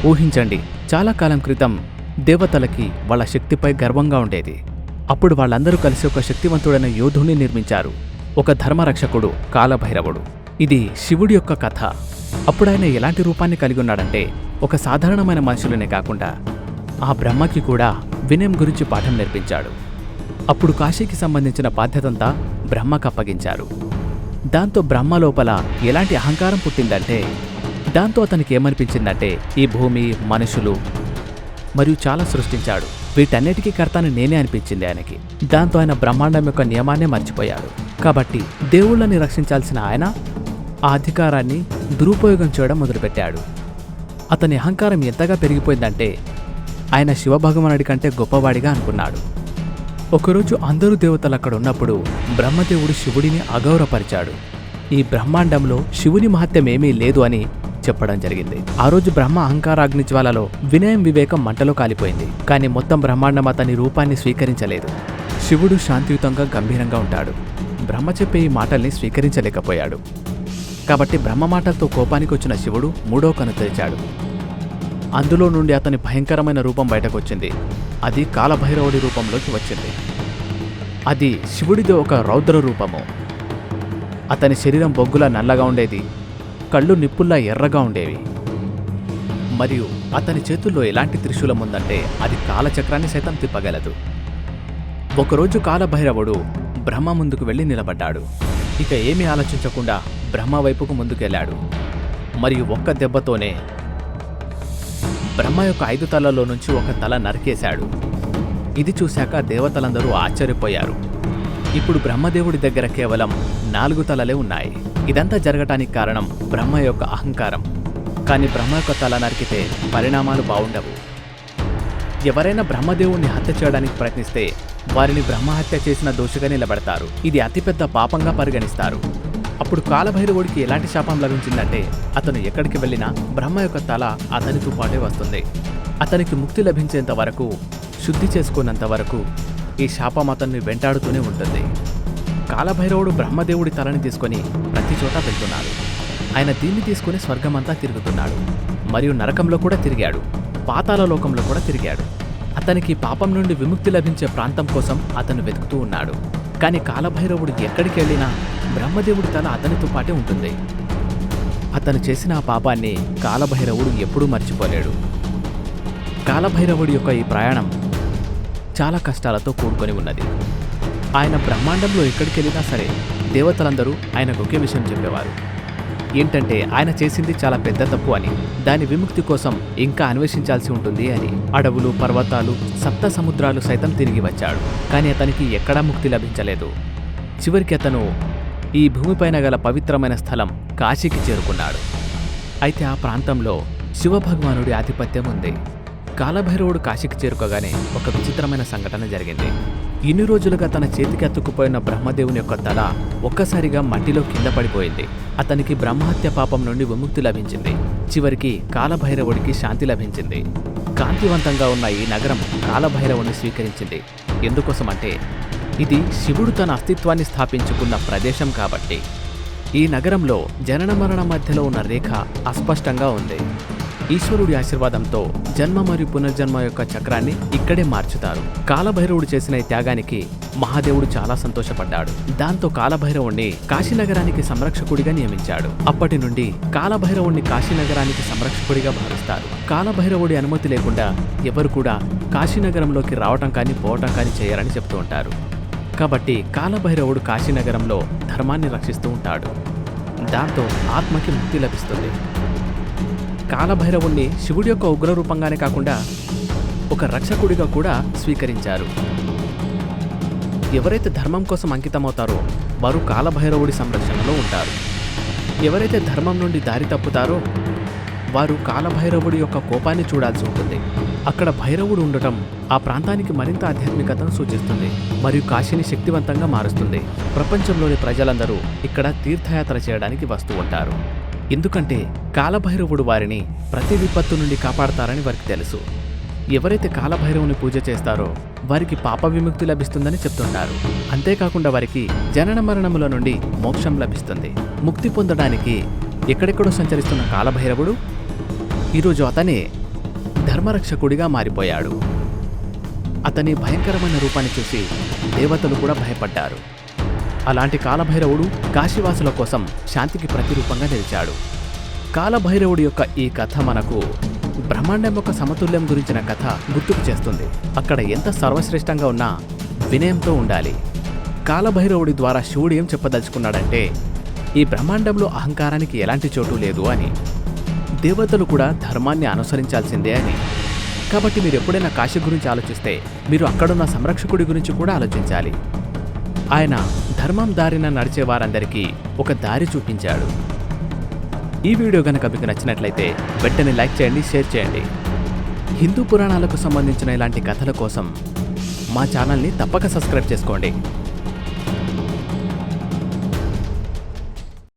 ఊహించండి, చాలా కాలం క్రితం దేవతలకి వాళ్ళ శక్తిపై గర్వంగా ఉండేది. అప్పుడు వాళ్ళందరూ కలిసి ఒక శక్తివంతుడైన యోధుని నిర్మించారు. ఒక ధర్మరక్షకుడు, కాలభైరవుడు. ఇది శివుడి యొక్క కథ. అప్పుడాయన ఎలాంటి రూపాన్ని కలిగి ఉన్నాడంటే, ఒక సాధారణమైన మనుషులనే కాకుండా ఆ బ్రహ్మకి కూడా వినయం గురించి పాఠం నేర్పించాడు. అప్పుడు కాశీకి సంబంధించిన బాధ్యతంతా బ్రహ్మకు అప్పగించారు. దాంతో బ్రహ్మ లోపల ఎలాంటి అహంకారం పుట్టిందంటే, దాంతో అతనికి ఏమనిపించిందంటే, ఈ భూమి, మనుషులు మరియు చాలా సృష్టించాడు, వీటన్నిటికీ కర్తని నేనే అనిపించింది ఆయనకి. దాంతో ఆయన బ్రహ్మాండం యొక్క నియమాన్నే మర్చిపోయాడు. కాబట్టి దేవుళ్ళని రక్షించాల్సిన ఆయన ఆ అధికారాన్ని దురుపయోగం చేయడం మొదలుపెట్టాడు. అతని అహంకారం ఎంతగా పెరిగిపోయిందంటే, ఆయన శివభగవానుడి కంటే గొప్పవాడిగా అనుకున్నాడు. ఒకరోజు అందరూ దేవతలు అక్కడ ఉన్నప్పుడు బ్రహ్మదేవుడు శివుడిని అగౌరవపరిచాడు. ఈ బ్రహ్మాండంలో శివుని మహత్యమేమీ లేదు అని చెప్పడం జరిగింది. ఆ రోజు బ్రహ్మ అహంకారాగ్ని జ్వాలలో వినయం, వివేకం మంటలో కాలిపోయింది. కానీ మొత్తం బ్రహ్మాండం అతని రూపాన్ని స్వీకరించలేదు. శివుడు శాంతియుతంగా గంభీరంగా ఉంటాడు. బ్రహ్మ చెప్పే ఈ మాటల్ని స్వీకరించలేకపోయాడు. కాబట్టి బ్రహ్మ మాటలతో కోపానికి వచ్చిన శివుడు మూడో కన్ను తెరిచాడు. అందులో నుండి అతని భయంకరమైన రూపం బయటకొచ్చింది. అది కాలభైరవుడి రూపంలోకి వచ్చింది. అది శివుడిది ఒక రౌద్ర రూపము. అతని శరీరం బొగ్గులా నల్లగా ఉండేది, కళ్ళు నిప్పుల్లా ఎర్రగా ఉండేవి. మరియు అతని చేతుల్లో ఎలాంటి త్రిశూలం ఉందంటే, అది కాలచక్రాన్ని సైతం తిప్పగలదు. ఒకరోజు కాలభైరవుడు బ్రహ్మ ముందుకు వెళ్ళి నిలబడ్డాడు. ఇక ఏమీ ఆలోచించకుండా బ్రహ్మ వైపుకు ముందుకెళ్లాడు. మరియు ఒక్క దెబ్బతోనే బ్రహ్మ యొక్క 5 తలల్లో నుంచి ఒక తల నరికేశాడు. ఇది చూశాక దేవతలందరూ ఆశ్చర్యపోయారు. ఇప్పుడు బ్రహ్మదేవుడి దగ్గర కేవలం 4 తలలే ఉన్నాయి. ఇదంతా జరగటానికి కారణం బ్రహ్మ యొక్క అహంకారం. కానీ బ్రహ్మ యొక్క తల నరికితే పరిణామాలు బావుండవు. ఎవరైనా బ్రహ్మదేవుణ్ణి హత్య చేయడానికి ప్రయత్నిస్తే వారిని బ్రహ్మహత్య చేసిన దోషిగా నిలబెడతారు. ఇది అతిపెద్ద పాపంగా పరిగణిస్తారు. అప్పుడు కాలభైరవుడికి ఎలాంటి శాపం లభించిందంటే, అతను ఎక్కడికి వెళ్ళినా బ్రహ్మ యొక్క తల అతనితో పాటే వస్తుంది. అతనికి ముక్తి లభించేంత వరకు, శుద్ధి చేసుకున్నంత వరకు ఈ శాపం అతన్ని వెంటాడుతూనే ఉంటుంది. కాలభైరవుడు బ్రహ్మదేవుడి తలని తీసుకొని ప్రతి చోట వెళ్తున్నాడు. ఆయన దీన్ని తీసుకుని స్వర్గమంతా తిరుగుతున్నాడు. మరియు నరకంలో కూడా తిరిగాడు, పాతాళ లోకంలో కూడా తిరిగాడు. అతనికి పాపం నుండి విముక్తి లభించే ప్రాంతం కోసం అతను వెతుకుతూ ఉన్నాడు. కానీ కాలభైరవుడు ఎక్కడికి వెళ్ళినా బ్రహ్మదేవుడి తల అతనితో పాటే ఉంటుంది. అతను చేసిన ఆ పాపాన్ని కాలభైరవుడు ఎప్పుడూ మర్చిపోలేడు. కాలభైరవుడి యొక్క ఈ ప్రయాణం చాలా కష్టాలతో కూడుకొని ఉన్నది. ఆయన బ్రహ్మాండంలో ఎక్కడికి వెళ్ళినా సరే దేవతలందరూ ఆయనకు ఒకే విషయం చెప్పేవారు. ఏంటంటే, ఆయన చేసింది చాలా పెద్ద తప్పు అని, దాని విముక్తి కోసం ఇంకా అన్వేషించాల్సి ఉంటుంది అని. అడవులు, పర్వతాలు, సప్త సముద్రాలు సైతం తిరిగి వచ్చాడు. కానీ అతనికి ఎక్కడా ముక్తి లభించలేదు. చివరికి అతను ఈ భూమిపైన గల పవిత్రమైన స్థలం కాశీకి చేరుకున్నాడు. అయితే ఆ ప్రాంతంలో శివభగవానుడి ఆధిపత్యం ఉంది. కాలభైరవుడు కాశీకి చేరుకోగానే ఒక విచిత్రమైన సంఘటన జరిగింది. ఇన్ని రోజులుగా తన చేతికి అతుక్కుపోయిన బ్రహ్మదేవుని యొక్క తల ఒక్కసారిగా మట్టిలో కింద పడిపోయింది. అతనికి బ్రహ్మహత్య పాపం నుండి విముక్తి లభించింది. చివరికి కాలభైరవుడికి శాంతి లభించింది. కాంతివంతంగా ఉన్న ఈ నగరం కాలభైరవుని స్వీకరించింది. ఎందుకోసమంటే, ఇది శివుడు తన అస్తిత్వాన్ని స్థాపించుకున్న ప్రదేశం కాబట్టి. ఈ నగరంలో జనన మరణ మధ్యలో ఉన్న రేఖ అస్పష్టంగా ఉంది. ఈశ్వరుడి ఆశీర్వాదంతో జన్మ మరియు పునర్జన్మ యొక్క చక్రాన్ని ఇక్కడే మార్చుతారు. కాలభైరవుడు చేసిన ఈ త్యాగానికి మహాదేవుడు చాలా సంతోషపడ్డాడు. దాంతో కాలభైరవుణ్ణి కాశీనగరానికి సంరక్షకుడిగా నియమించాడు. అప్పటి నుండి కాలభైరవుణ్ణి కాశీనగరానికి సంరక్షకుడిగా భావిస్తారు. కాలభైరవుడి అనుమతి లేకుండా ఎవరు కూడా కాశీనగరంలోకి రావటం కానీ పోవటం కానీ చేయరని చెప్తూ ఉంటారు. కాబట్టి కాలభైరవుడు కాశీనగరంలో ధర్మాన్ని రక్షిస్తూ ఉంటాడు. దాంతో ఆత్మకి ముక్తి లభిస్తుంది. కాలభైరవుణ్ణి శివుడి యొక్క ఉగ్రరూపంగానే కాకుండా ఒక రక్షకుడిగా కూడా స్వీకరించారు. ఎవరైతే ధర్మం కోసం అంకితమవుతారో వారు కాలభైరవుడి సంరక్షణలో ఉంటారు. ఎవరైతే ధర్మం నుండి దారి తప్పుతారో వారు కాలభైరవుడి యొక్క కోపాన్ని చూడాల్సి ఉంటుంది. అక్కడ భైరవుడు ఉండటం ఆ ప్రాంతానికి మరింత ఆధ్యాత్మికతను సూచిస్తుంది మరియు కాశీని శక్తివంతంగా మారుస్తుంది. ప్రపంచంలోని ప్రజలందరూ ఇక్కడ తీర్థయాత్ర చేయడానికి వస్తూ ఉంటారు. ఎందుకంటే కాలభైరవుడు వారిని ప్రతి విపత్తు నుండి కాపాడతారని వారికి తెలుసు. ఎవరైతే కాలభైరవుని పూజ చేస్తారో వారికి పాప విముక్తి లభిస్తుందని చెప్తుంటారు. అంతేకాకుండా వారికి జనన మరణముల నుండి మోక్షం లభిస్తుంది. ముక్తి పొందడానికి ఎక్కడెక్కడో సంచరిస్తున్న కాలభైరవుడు ఈరోజు అతనే ధర్మరక్షకుడిగా మారిపోయాడు. అతని భయంకరమైన రూపాన్ని చూసి దేవతలు కూడా భయపడ్డారు. అలాంటి కాలభైరవుడు కాశీవాసుల కోసం శాంతికి ప్రతిరూపంగా నిలిచాడు. కాలభైరవుడి యొక్క ఈ కథ మనకు బ్రహ్మాండం యొక్క సమతుల్యం గురించిన కథ గుర్తుకు చేస్తుంది. అక్కడ ఎంత సర్వశ్రేష్టంగా ఉన్నా వినయంతో ఉండాలి. కాలభైరవుడి ద్వారా శివుడు ఏం చెప్పదలుచుకున్నాడంటే ఈ బ్రహ్మాండంలో అహంకారానికి ఎలాంటి చోటు లేదు అని, దేవతలు కూడా ధర్మాన్ని అనుసరించాల్సిందే అని. కాబట్టి మీరు ఎప్పుడైనా కాశీ గురించి ఆలోచిస్తే మీరు అక్కడున్న సంరక్షకుడి గురించి కూడా ఆలోచించాలి. ఆయన ధర్మం దారిన నడిచే వారందరికీ ఒక దారి చూపించాడు. ఈ వీడియో గనక మీకు నచ్చినట్లయితే వెంటనే లైక్ చేయండి, షేర్ చేయండి. హిందూ పురాణాలకు సంబంధించిన ఇలాంటి కథల కోసం మా ఛానల్ని తప్పక సబ్స్క్రైబ్ చేసుకోండి.